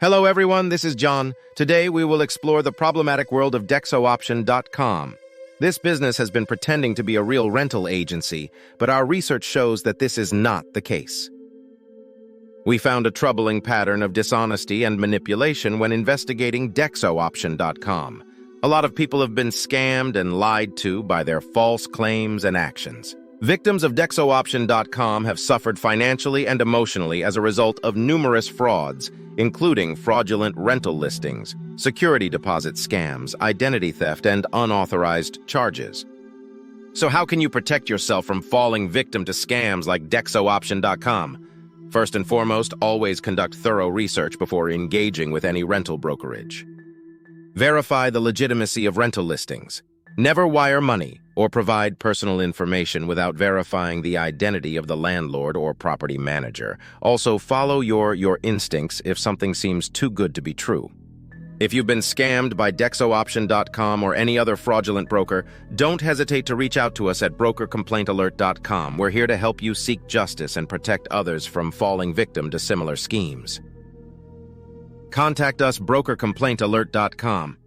Hello everyone, this is John. Today we will explore the problematic world of DexoAuction.com. This business has been pretending to be a real rental agency, but our research shows that this is not the case. We found a troubling pattern of dishonesty and manipulation when investigating DexoAuction.com. A lot of people have been scammed and lied to by their false claims and actions. Victims of DexoAuction.com have suffered financially and emotionally as a result of numerous frauds, including fraudulent rental listings, security deposit scams, identity theft, and unauthorized charges. So how can you protect yourself from falling victim to scams like DexoAuction.com? First and foremost, always conduct thorough research before engaging with any rental brokerage. Verify the legitimacy of rental listings. Never wire money or provide personal information without verifying the identity of the landlord or property manager. Also, follow your instincts if something seems too good to be true. If you've been scammed by DexoAuction.com or any other fraudulent broker, don't hesitate to reach out to us at brokercomplaintalert.com. We're here to help you seek justice and protect others from falling victim to similar schemes. Contact us brokercomplaintalert.com.